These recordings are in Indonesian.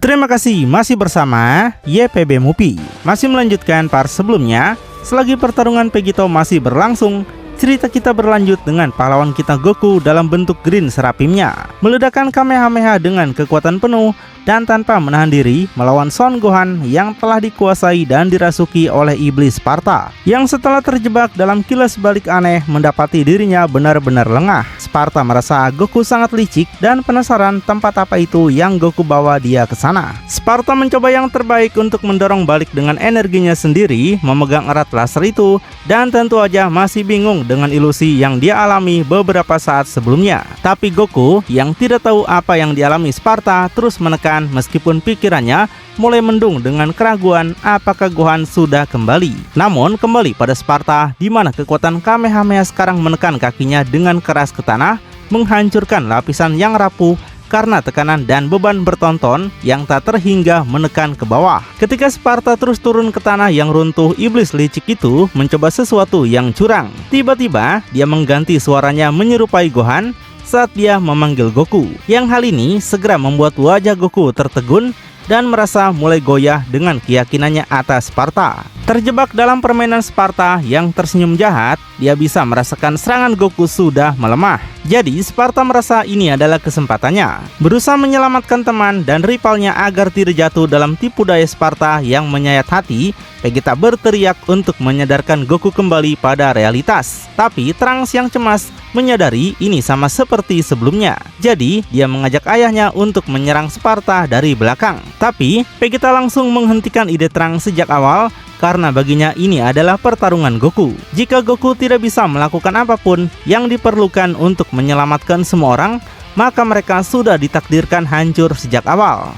Terima kasih masih bersama YPB Movie. Masih melanjutkan part sebelumnya. Selagi pertarungan Vegito masih berlangsung, cerita kita berlanjut dengan pahlawan kita Goku dalam bentuk Green Serapimnya meledakkan Kamehameha dengan kekuatan penuh dan tanpa menahan diri melawan Son Gohan yang telah dikuasai dan dirasuki oleh iblis Sparta, yang setelah terjebak dalam kilas balik aneh mendapati dirinya benar-benar lengah. Sparta merasa Goku sangat licik dan penasaran tempat apa itu yang Goku bawa dia ke sana. Sparta mencoba yang terbaik untuk mendorong balik dengan energinya sendiri, memegang erat laser itu, dan tentu aja masih bingung dengan ilusi yang dia alami beberapa saat sebelumnya. Tapi Goku yang tidak tahu apa yang dialami Sparta terus menekan meskipun pikirannya mulai mendung dengan keraguan apakah Gohan sudah kembali. Namun kembali pada Sparta, di mana kekuatan Kamehameha sekarang menekan kakinya dengan keras ke tanah, menghancurkan lapisan yang rapuh karena tekanan dan beban bertonton yang tak terhingga menekan ke bawah. Ketika Sparta terus turun ke tanah yang runtuh, iblis licik itu mencoba sesuatu yang curang. Tiba-tiba dia mengganti suaranya menyerupai Gohan saat dia memanggil Goku, yang hal ini segera membuat wajah Goku tertegun dan merasa mulai goyah dengan keyakinannya atas Sparta. Terjebak dalam permainan Sparta yang tersenyum jahat, dia bisa merasakan serangan Goku sudah melemah. Jadi Sparta merasa ini adalah kesempatannya, berusaha menyelamatkan teman dan rivalnya agar tidak jatuh dalam tipu daya Sparta yang menyayat hati. Vegeta berteriak untuk menyadarkan Goku kembali pada realitas. Tapi Trunks yang cemas menyadari ini sama seperti sebelumnya. Jadi dia mengajak ayahnya untuk menyerang Sparta dari belakang. Tapi Vegeta langsung menghentikan ide Trunks sejak awal, karena baginya ini adalah pertarungan Goku. Jika Goku tidak bisa melakukan apapun yang diperlukan untuk menyelamatkan semua orang, maka mereka sudah ditakdirkan hancur sejak awal.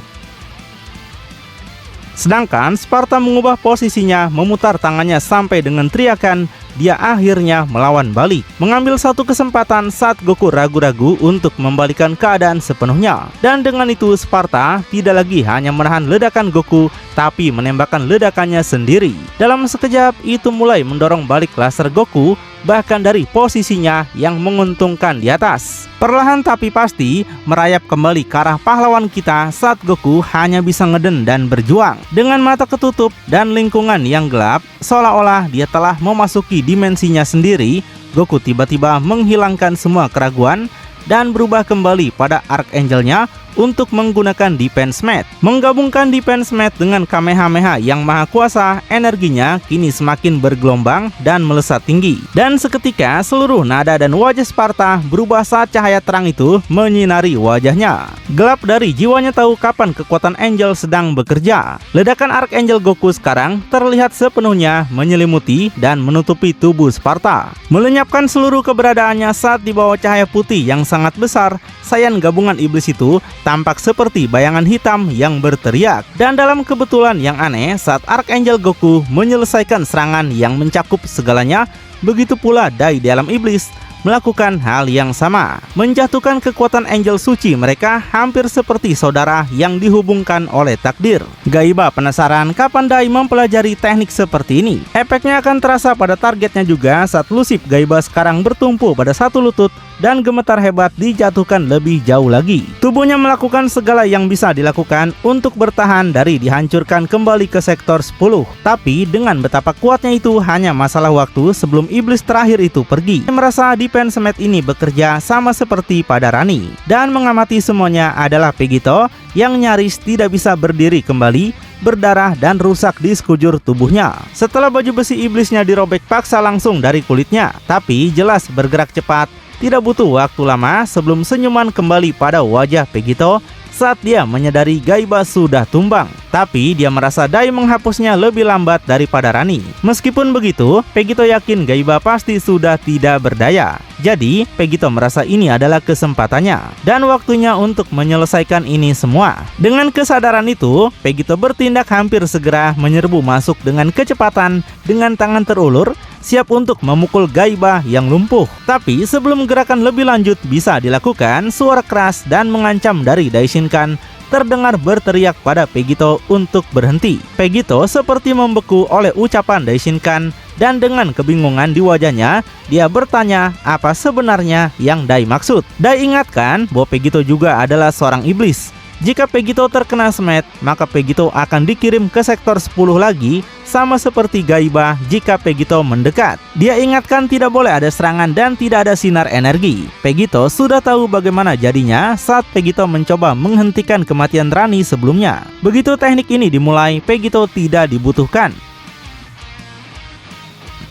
Sedangkan Sparta mengubah posisinya, memutar tangannya sampai dengan teriakan, dia akhirnya melawan balik, mengambil satu kesempatan saat Goku ragu-ragu untuk membalikan keadaan sepenuhnya. Dan dengan itu Sparta tidak lagi hanya menahan ledakan Goku, tapi menembakkan ledakannya sendiri. Dalam sekejap itu mulai mendorong balik laser Goku, bahkan dari posisinya yang menguntungkan di atas. Perlahan tapi pasti merayap kembali ke arah pahlawan kita saat Goku hanya bisa ngeden dan berjuang. Dengan mata ketutup dan lingkungan yang gelap, seolah-olah dia telah memasuki dimensinya sendiri, Goku tiba-tiba menghilangkan semua keraguan dan berubah kembali pada Archangel-nya untuk menggunakan Defense Mat. Menggabungkan Defense Mat dengan Kamehameha yang maha kuasa, energinya kini semakin bergelombang dan melesat tinggi. Dan seketika seluruh nada dan wajah Sparta berubah saat cahaya terang itu menyinari wajahnya. Gelap dari jiwanya tahu kapan kekuatan Angel sedang bekerja. Ledakan Archangel Goku sekarang terlihat sepenuhnya menyelimuti dan menutupi tubuh Sparta, melenyapkan seluruh keberadaannya saat di bawah cahaya putih yang sangat besar. Saiyan gabungan iblis itu tampak seperti bayangan hitam yang berteriak. Dan dalam kebetulan yang aneh, saat Archangel Goku menyelesaikan serangan yang mencakup segalanya, begitu pula Dai di alam iblis melakukan hal yang sama, menjatuhkan kekuatan Angel suci mereka hampir seperti saudara yang dihubungkan oleh takdir. Gaiba penasaran kapan Dai mempelajari teknik seperti ini. Efeknya akan terasa pada targetnya juga saat Lusif Gaiba sekarang bertumpu pada satu lutut dan gemetar hebat dijatuhkan lebih jauh lagi. Tubuhnya melakukan segala yang bisa dilakukan untuk bertahan dari dihancurkan kembali ke sektor 10. Tapi dengan betapa kuatnya itu hanya masalah waktu sebelum iblis terakhir itu pergi. Merasa Defense Mat ini bekerja sama seperti pada Rani. Dan mengamati semuanya adalah Vegito yang nyaris tidak bisa berdiri kembali, berdarah dan rusak di sekujur tubuhnya. Setelah baju besi iblisnya dirobek paksa langsung dari kulitnya, tapi jelas bergerak cepat. Tidak butuh waktu lama sebelum senyuman kembali pada wajah Vegito saat dia menyadari Gaiba sudah tumbang. Tapi dia merasa Dai menghapusnya lebih lambat daripada Rani. Meskipun begitu, Vegito yakin Gaiba pasti sudah tidak berdaya. Jadi, Vegito merasa ini adalah kesempatannya dan waktunya untuk menyelesaikan ini semua. Dengan kesadaran itu, Vegito bertindak hampir segera menyerbu masuk dengan kecepatan dengan tangan terulur, siap untuk memukul Gaiba yang lumpuh. Tapi sebelum gerakan lebih lanjut bisa dilakukan, suara keras dan mengancam dari Daishinkan terdengar berteriak pada Vegito untuk berhenti. Vegito seperti membeku oleh ucapan Daishinkan dan dengan kebingungan di wajahnya, dia bertanya apa sebenarnya yang Dai maksud. Dai ingatkan bahwa Vegito juga adalah seorang iblis. Jika Pegito terkena smet, maka Pegito akan dikirim ke sektor 10 lagi, sama seperti Gaiba jika Pegito mendekat. Dia ingatkan tidak boleh ada serangan dan tidak ada sinar energi. Pegito sudah tahu bagaimana jadinya saat Pegito mencoba menghentikan kematian Rani sebelumnya. Begitu teknik ini dimulai, Pegito tidak dibutuhkan.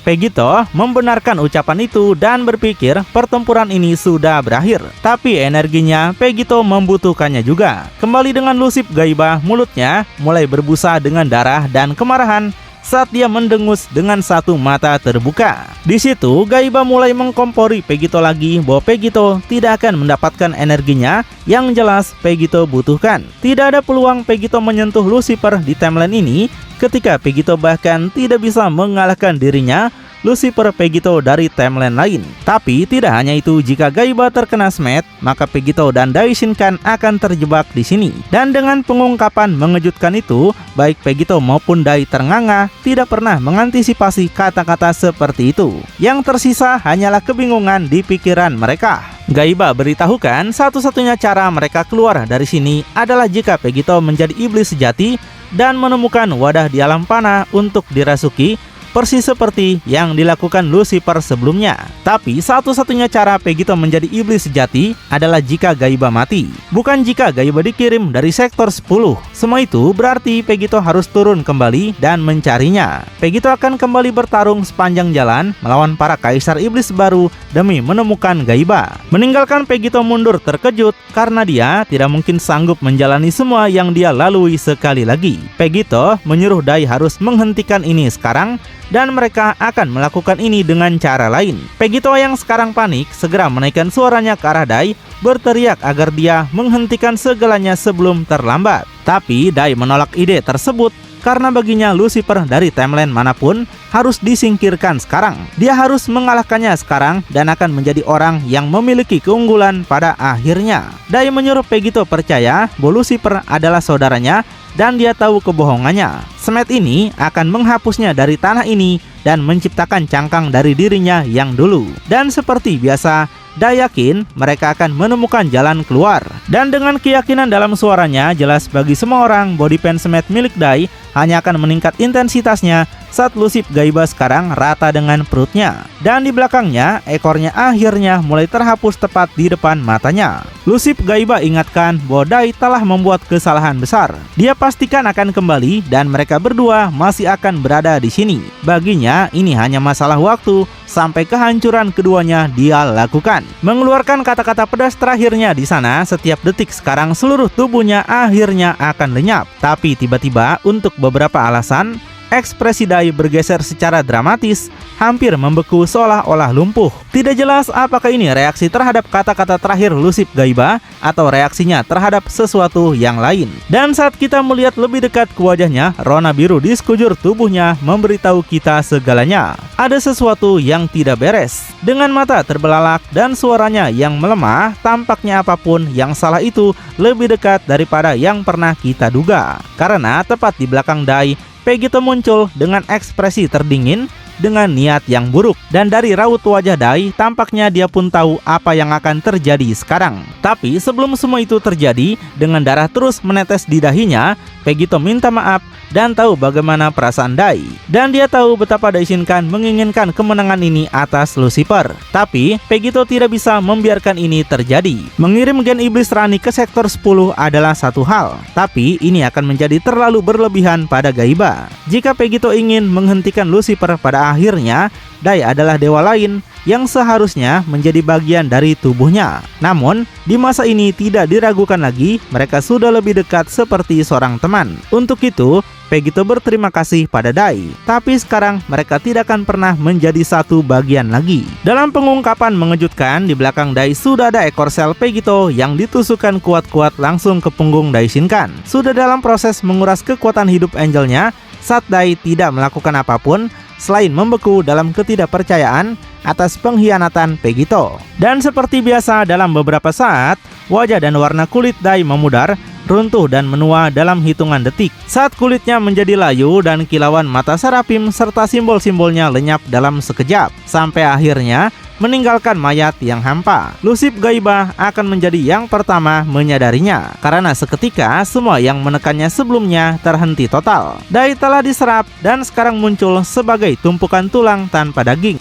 Pegito membenarkan ucapan itu dan berpikir pertempuran ini sudah berakhir. Tapi energinya Pegito membutuhkannya juga. Kembali dengan Lusip Gaiba, mulutnya mulai berbusa dengan darah dan kemarahan saat dia mendengus dengan satu mata terbuka. Di situ Gaiba mulai mengkompori Pegito lagi bahwa Pegito tidak akan mendapatkan energinya yang jelas Pegito butuhkan. Tidak ada peluang Pegito menyentuh Lucifer di timeline ini ketika Pegito bahkan tidak bisa mengalahkan dirinya Lucifer Pegito dari timeline lain. Tapi tidak hanya itu, jika Gaiba terkena smet, maka Pegito dan Daishinkan akan terjebak di sini. Dan dengan pengungkapan mengejutkan itu, baik Pegito maupun Dai ternganga tidak pernah mengantisipasi kata-kata seperti itu. Yang tersisa hanyalah kebingungan di pikiran mereka. Gaiba beritahukan satu-satunya cara mereka keluar dari sini adalah jika Pegito menjadi iblis sejati dan menemukan wadah di alam panah untuk dirasuki, persis seperti yang dilakukan Lucifer sebelumnya. Tapi satu-satunya cara Pegito menjadi iblis sejati adalah jika Gaiba mati, bukan jika Gaiba dikirim dari sektor 10. Semua itu berarti Pegito harus turun kembali dan mencarinya. Pegito akan kembali bertarung sepanjang jalan melawan para kaisar iblis baru demi menemukan Gaiba. Meninggalkan Pegito mundur terkejut karena dia tidak mungkin sanggup menjalani semua yang dia lalui sekali lagi. Pegito menyuruh Dai harus menghentikan ini sekarang, dan mereka akan melakukan ini dengan cara lain. Pegito yang sekarang panik segera menaikkan suaranya ke arah Dai, berteriak agar dia menghentikan segalanya sebelum terlambat. Tapi Dai menolak ide tersebut karena baginya Lucifer dari timeline manapun harus disingkirkan sekarang. Dia harus mengalahkannya sekarang dan akan menjadi orang yang memiliki keunggulan pada akhirnya. Dai menyuruh Pegito percaya bahwa Lucifer adalah saudaranya dan dia tahu kebohongannya. Smet ini akan menghapusnya dari tanah ini dan menciptakan cangkang dari dirinya yang dulu. Dan seperti biasa, Dai yakin mereka akan menemukan jalan keluar. Dan dengan keyakinan dalam suaranya, jelas bagi semua orang body paint Smet milik Dai hanya akan meningkat intensitasnya saat Lusip Gaiba sekarang rata dengan perutnya. Dan di belakangnya, ekornya akhirnya mulai terhapus tepat di depan matanya. Lusip Gaiba ingatkan bahwa Dai telah membuat kesalahan besar. Dia pastikan akan kembali dan mereka berdua masih akan berada di sini. Baginya, ini hanya masalah waktu sampai kehancuran keduanya dia lakukan. Mengeluarkan kata-kata pedas terakhirnya di sana, setiap detik sekarang seluruh tubuhnya akhirnya akan lenyap. Tapi tiba-tiba untuk beberapa alasan, ekspresi Dai bergeser secara dramatis, hampir membeku seolah-olah lumpuh. Tidak jelas apakah ini reaksi terhadap kata-kata terakhir Lusip Gaiba atau reaksinya terhadap sesuatu yang lain. Dan saat kita melihat lebih dekat ke wajahnya, rona biru di sekujur tubuhnya memberitahu kita segalanya. Ada sesuatu yang tidak beres. Dengan mata terbelalak dan suaranya yang melemah, tampaknya apapun yang salah itu lebih dekat daripada yang pernah kita duga. Karena tepat di belakang Dai, Pegito muncul dengan ekspresi terdingin dengan niat yang buruk. Dan dari raut wajah Dai, tampaknya dia pun tahu apa yang akan terjadi sekarang. Tapi sebelum semua itu terjadi, dengan darah terus menetes di dahinya, Pegito minta maaf dan tahu bagaimana perasaan Dai. Dan dia tahu betapa Daishinkan menginginkan kemenangan ini atas Lucifer. Tapi Pegito tidak bisa membiarkan ini terjadi. Mengirim gen iblis Rani ke sektor 10 adalah satu hal, tapi ini akan menjadi terlalu berlebihan pada Gaiba. Jika Pegito ingin menghentikan Lucifer, pada akhirnya Dai adalah dewa lain yang seharusnya menjadi bagian dari tubuhnya. Namun, di masa ini tidak diragukan lagi, mereka sudah lebih dekat seperti seorang teman. Untuk itu, Pegito berterima kasih pada Dai. Tapi sekarang mereka tidak akan pernah menjadi satu bagian lagi. Dalam pengungkapan mengejutkan, di belakang Dai sudah ada ekor sel Pegito yang ditusukkan kuat-kuat langsung ke punggung Daishinkan. Sudah dalam proses menguras kekuatan hidup angelnya saat Dai tidak melakukan apapun selain membeku dalam ketidakpercayaan atas pengkhianatan Pegito. Dan seperti biasa dalam beberapa saat, wajah dan warna kulit Dai memudar, runtuh dan menua dalam hitungan detik. Saat kulitnya menjadi layu dan kilauan mata Serapim serta simbol-simbolnya lenyap dalam sekejap. Sampai akhirnya meninggalkan mayat yang hampa. Lusip Gaibah akan menjadi yang pertama menyadarinya, karena seketika semua yang menekannya sebelumnya terhenti total. Dai telah diserap dan sekarang muncul sebagai tumpukan tulang tanpa daging.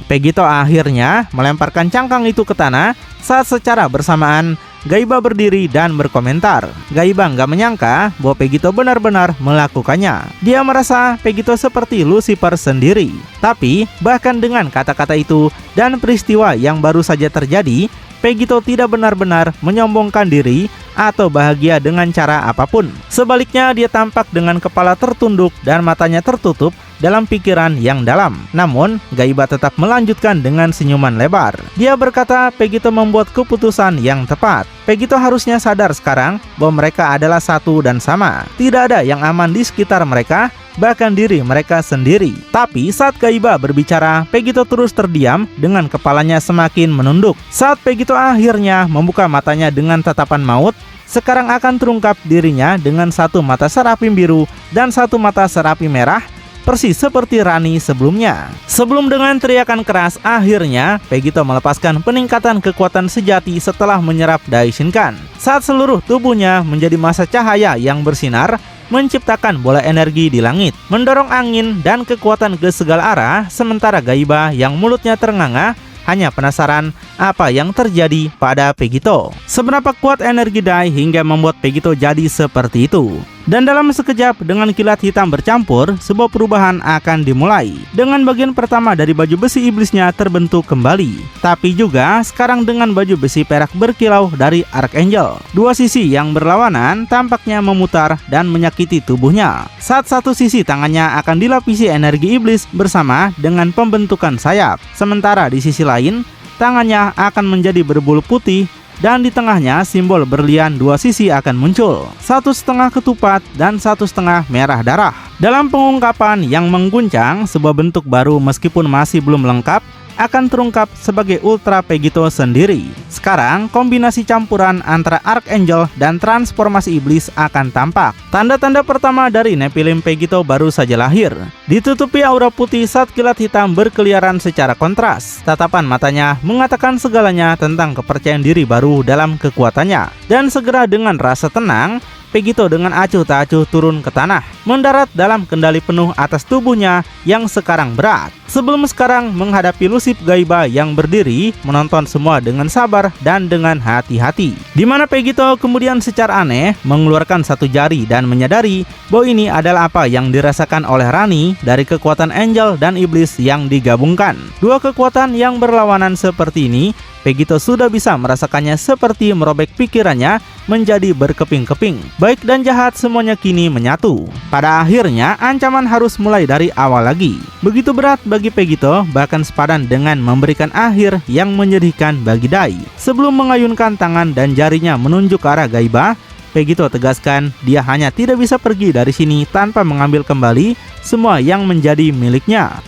Pegito akhirnya melemparkan cangkang itu ke tanah saat secara bersamaan Gaibah berdiri dan berkomentar. Gaibah nggak menyangka bahwa Pegito benar-benar melakukannya. Dia merasa Pegito seperti Lucifer sendiri. Tapi bahkan dengan kata-kata itu dan peristiwa yang baru saja terjadi, Pegito tidak benar-benar menyombongkan diri atau bahagia dengan cara apapun. Sebaliknya, dia tampak dengan kepala tertunduk dan matanya tertutup dalam pikiran yang dalam. Namun, Gaibah tetap melanjutkan dengan senyuman lebar. Dia berkata Pegito membuat keputusan yang tepat. Pegito harusnya sadar sekarang bahwa mereka adalah satu dan sama. Tidak ada yang aman di sekitar mereka, bahkan diri mereka sendiri. Tapi saat Gaibah berbicara, Pegito terus terdiam dengan kepalanya semakin menunduk. Saat Pegito akhirnya membuka matanya dengan tatapan maut, sekarang akan terungkap dirinya dengan satu mata serapi biru dan satu mata serapi merah, persis seperti Rani sebelumnya. Sebelum dengan teriakan keras, akhirnya Pegito melepaskan peningkatan kekuatan sejati setelah menyerap Dai Shinkan. Saat seluruh tubuhnya menjadi massa cahaya yang bersinar, menciptakan bola energi di langit, mendorong angin dan kekuatan ke segala arah, sementara Gaibah yang mulutnya ternganga hanya penasaran apa yang terjadi pada Pegito. Seberapa kuat energi Dai hingga membuat Pegito jadi seperti itu. Dan dalam sekejap dengan kilat hitam bercampur, sebuah perubahan akan dimulai. Dengan bagian pertama dari baju besi iblisnya terbentuk kembali. Tapi juga sekarang dengan baju besi perak berkilau dari Archangel. Dua sisi yang berlawanan tampaknya memutar dan menyakiti tubuhnya. Saat satu sisi tangannya akan dilapisi energi iblis bersama dengan pembentukan sayap. Sementara di sisi lain, tangannya akan menjadi berbulu putih dan di tengahnya simbol berlian dua sisi akan muncul. Satu setengah ketupat dan satu setengah merah darah. Dalam pengungkapan yang mengguncang, sebuah bentuk baru meskipun masih belum lengkap akan terungkap sebagai Ultra Pegito sendiri. Sekarang kombinasi campuran antara Archangel dan transformasi iblis akan tampak. Tanda-tanda pertama dari Nephilim Pegito baru saja lahir. Ditutupi aura putih saat kilat hitam berkeliaran secara kontras. Tatapan matanya mengatakan segalanya tentang kepercayaan diri baru dalam kekuatannya. Dan segera dengan rasa tenang, Pegito dengan acuh tak acuh turun ke tanah, mendarat dalam kendali penuh atas tubuhnya yang sekarang berat. Sebelum sekarang menghadapi Lusip Gaibah yang berdiri, menonton semua dengan sabar dan dengan hati-hati. Di mana Pegito kemudian secara aneh mengeluarkan satu jari dan menyadari bahwa ini adalah apa yang dirasakan oleh Rani dari kekuatan Angel dan Iblis yang digabungkan. Dua kekuatan yang berlawanan seperti ini, Pegito sudah bisa merasakannya seperti merobek pikirannya menjadi berkeping-keping. Baik dan jahat semuanya kini menyatu. Pada akhirnya ancaman harus mulai dari awal lagi. Begitu berat bagi Pegito, bahkan sepadan dengan memberikan akhir yang menyedihkan bagi Dai. Sebelum mengayunkan tangan dan jarinya menunjuk ke arah Gaibah, Pegito tegaskan dia hanya tidak bisa pergi dari sini tanpa mengambil kembali semua yang menjadi miliknya.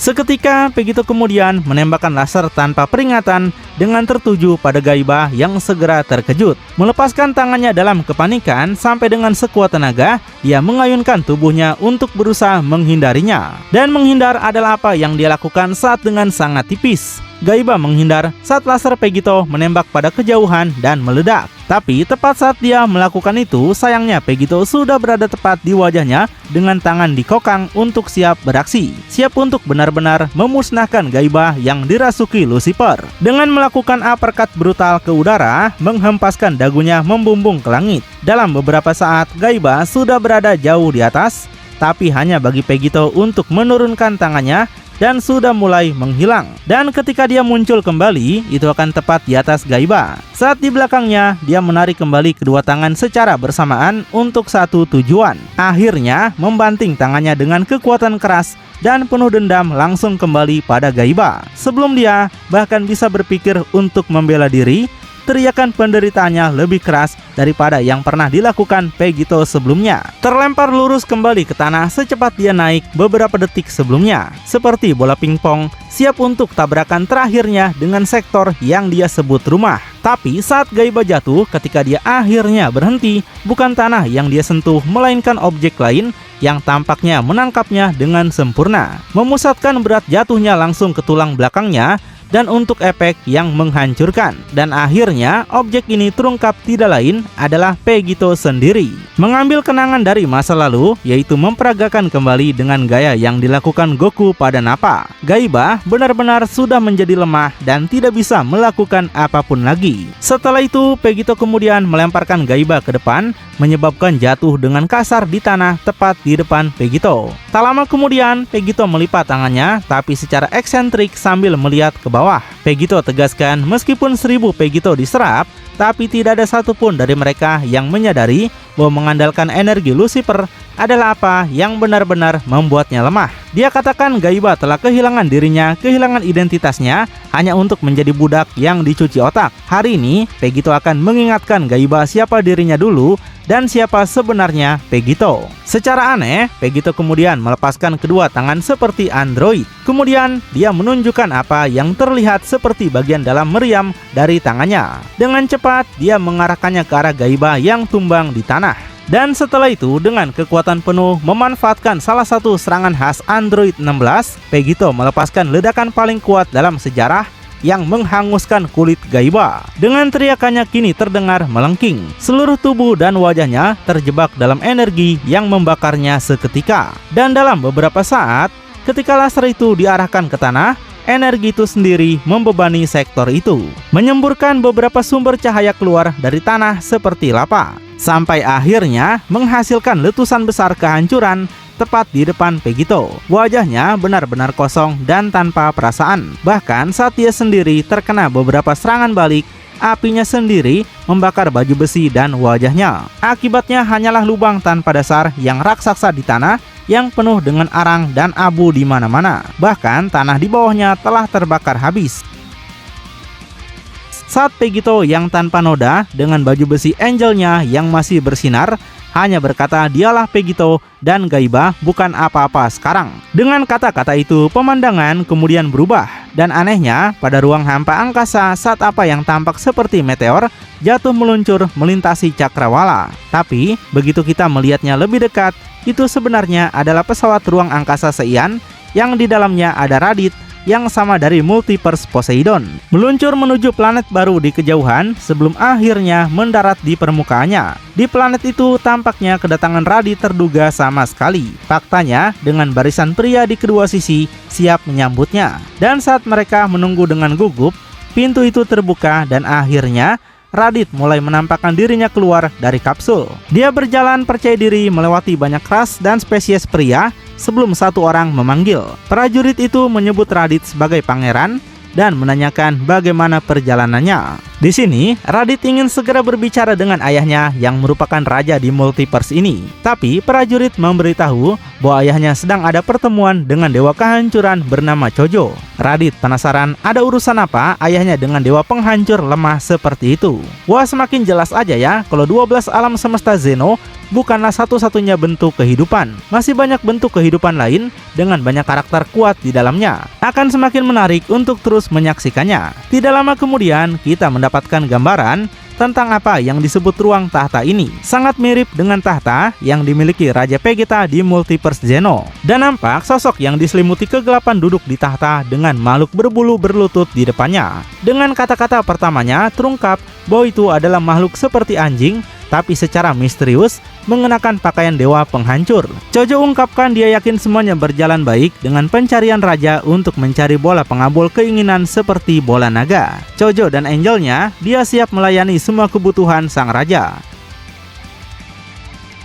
Seketika Pegito kemudian menembakkan laser tanpa peringatan dengan tertuju pada Gaibah yang segera terkejut. Melepaskan tangannya dalam kepanikan sampai dengan sekuat tenaga, dia mengayunkan tubuhnya untuk berusaha menghindarinya. Dan menghindar adalah apa yang dia lakukan saat dengan sangat tipis. Gaibah menghindar saat laser Pegito menembak pada kejauhan dan meledak. Tapi tepat saat dia melakukan itu, sayangnya Pegito sudah berada tepat di wajahnya dengan tangan dikokang untuk siap beraksi. Siap untuk benar-benar memusnahkan Gaibah yang dirasuki Lucifer. Dengan melakukan uppercut brutal ke udara, menghempaskan dagunya membumbung ke langit. Dalam beberapa saat, Gaibah sudah berada jauh di atas, tapi hanya bagi Pegito untuk menurunkan tangannya dan sudah mulai menghilang. Dan ketika dia muncul kembali, itu akan tepat di atas Gaibah. Saat di belakangnya, dia menarik kembali kedua tangan secara bersamaan untuk satu tujuan. Akhirnya, membanting tangannya dengan kekuatan keras dan penuh dendam langsung kembali pada Gaibah. Sebelum dia bahkan bisa berpikir untuk membela diri, teriakan penderitaannya lebih keras daripada yang pernah dilakukan Vegito sebelumnya. Terlempar lurus kembali ke tanah secepat dia naik beberapa detik sebelumnya, seperti bola pingpong, siap untuk tabrakan terakhirnya dengan sektor yang dia sebut rumah. Tapi saat Gaiba jatuh, ketika dia akhirnya berhenti, bukan tanah yang dia sentuh, melainkan objek lain yang tampaknya menangkapnya dengan sempurna, memusatkan berat jatuhnya langsung ke tulang belakangnya, dan untuk efek yang menghancurkan. Dan akhirnya objek ini terungkap tidak lain adalah Vegito sendiri. Mengambil kenangan dari masa lalu, yaitu memperagakan kembali dengan gaya yang dilakukan Goku pada Nappa. Gaiba benar-benar sudah menjadi lemah dan tidak bisa melakukan apapun lagi. Setelah itu, Vegito kemudian melemparkan Gaiba ke depan, menyebabkan jatuh dengan kasar di tanah tepat di depan Vegito. Tak lama kemudian, Vegito melipat tangannya, tapi secara eksentrik sambil melihat ke bawah. Vegito tegaskan, meskipun 1000 Vegito diserap, tapi tidak ada satupun dari mereka yang menyadari bahwa mengandalkan energi Lucifer adalah apa yang benar-benar membuatnya lemah. Dia katakan Gaiba telah kehilangan dirinya, kehilangan identitasnya, hanya untuk menjadi budak yang dicuci otak. Hari ini, Vegito akan mengingatkan Gaiba siapa dirinya dulu dan siapa sebenarnya Vegito. Secara aneh, Vegito kemudian melepaskan kedua tangan seperti android. Kemudian, dia menunjukkan apa yang terlihat seperti bagian dalam meriam dari tangannya. Dengan cepat, dia mengarahkannya ke arah Gaiba yang tumbang di tanah. Dan setelah itu, dengan kekuatan penuh memanfaatkan salah satu serangan khas Android 16, Vegito melepaskan ledakan paling kuat dalam sejarah yang menghanguskan kulit Gaiba. Dengan teriakannya kini terdengar melengking. Seluruh tubuh dan wajahnya terjebak dalam energi yang membakarnya seketika. Dan dalam beberapa saat, ketika laser itu diarahkan ke tanah, energi itu sendiri membebani sektor itu, menyemburkan beberapa sumber cahaya keluar dari tanah seperti lava, sampai akhirnya menghasilkan letusan besar kehancuran tepat di depan Vegito. Wajahnya benar-benar kosong dan tanpa perasaan. Bahkan saat dia sendiri terkena beberapa serangan balik, apinya sendiri membakar baju besi dan wajahnya. Akibatnya hanyalah lubang tanpa dasar yang raksasa di tanah yang penuh dengan arang dan abu di mana-mana. Bahkan tanah di bawahnya telah terbakar habis. Saat Vegito yang tanpa noda dengan baju besi angelnya yang masih bersinar hanya berkata dialah Vegito dan Gaiba bukan apa-apa sekarang. Dengan kata-kata itu, pemandangan kemudian berubah. Dan anehnya, pada ruang hampa angkasa saat apa yang tampak seperti meteor jatuh meluncur melintasi cakrawala. Tapi, begitu kita melihatnya lebih dekat, itu sebenarnya adalah pesawat ruang angkasa Seian yang di dalamnya ada Raditz yang sama dari Multiverse Poseidon, meluncur menuju planet baru di kejauhan sebelum akhirnya mendarat di permukaannya. Di planet itu tampaknya kedatangan Raditz terduga sama sekali. Faktanya, dengan barisan pria di kedua sisi siap menyambutnya. Dan saat mereka menunggu dengan gugup, pintu itu terbuka dan akhirnya Raditz mulai menampakkan dirinya keluar dari kapsul. Dia berjalan percaya diri melewati banyak ras dan spesies pria sebelum satu orang memanggil. Prajurit itu menyebut Raditz sebagai pangeran dan menanyakan bagaimana perjalanannya. Di sini, Raditz ingin segera berbicara dengan ayahnya yang merupakan raja di multiverse ini. Tapi prajurit memberitahu bahwa ayahnya sedang ada pertemuan dengan dewa kehancuran bernama Chojo. Raditz penasaran ada urusan apa ayahnya dengan dewa penghancur lemah seperti itu. Wah, semakin jelas aja ya kalau 12 alam semesta Zeno bukanlah satu-satunya bentuk kehidupan. Masih banyak bentuk kehidupan lain dengan banyak karakter kuat di dalamnya. Akan semakin menarik untuk terus menyaksikannya. Tidak lama kemudian kita mendapatkan gambaran tentang apa yang disebut ruang tahta ini. Sangat mirip dengan tahta yang dimiliki Raja Vegeta di Multiverse Zeno. Dan nampak sosok yang diselimuti kegelapan duduk di tahta dengan makhluk berbulu berlutut di depannya. Dengan kata-kata pertamanya terungkap bahwa itu adalah makhluk seperti anjing, tapi secara misterius mengenakan pakaian dewa penghancur. Chojo ungkapkan dia yakin semuanya berjalan baik dengan pencarian raja untuk mencari bola pengabul keinginan seperti bola naga. Chojo dan angelnya, dia siap melayani semua kebutuhan sang raja.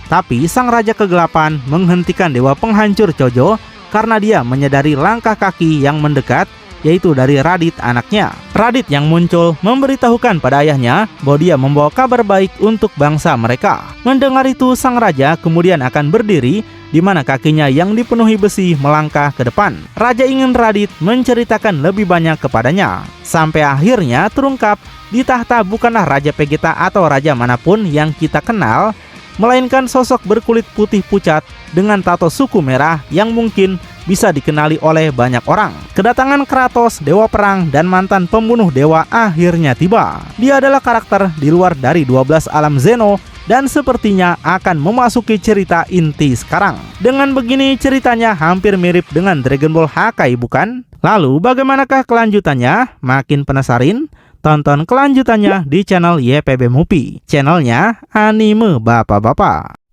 Tapi sang raja kegelapan menghentikan dewa penghancur Chojo karena dia menyadari langkah kaki yang mendekat yaitu dari Radit anaknya. Radit yang muncul memberitahukan pada ayahnya bahwa dia membawa kabar baik untuk bangsa mereka. Mendengar itu, sang raja kemudian akan berdiri di mana kakinya yang dipenuhi besi melangkah ke depan. Raja ingin Radit menceritakan lebih banyak kepadanya. Sampai akhirnya terungkap di tahta bukanlah Raja Vegeta atau raja manapun yang kita kenal, melainkan sosok berkulit putih pucat dengan tato suku merah yang mungkin bisa dikenali oleh banyak orang. Kedatangan Kratos, dewa perang dan mantan pembunuh dewa akhirnya tiba. Dia adalah karakter di luar dari 12 alam Zeno dan sepertinya akan memasuki cerita inti sekarang. Dengan begini ceritanya hampir mirip dengan Dragon Ball Hakai, bukan? Lalu bagaimanakah kelanjutannya? Makin penasaran? Tonton kelanjutannya di channel YPB Movie, channelnya anime bapak-bapak.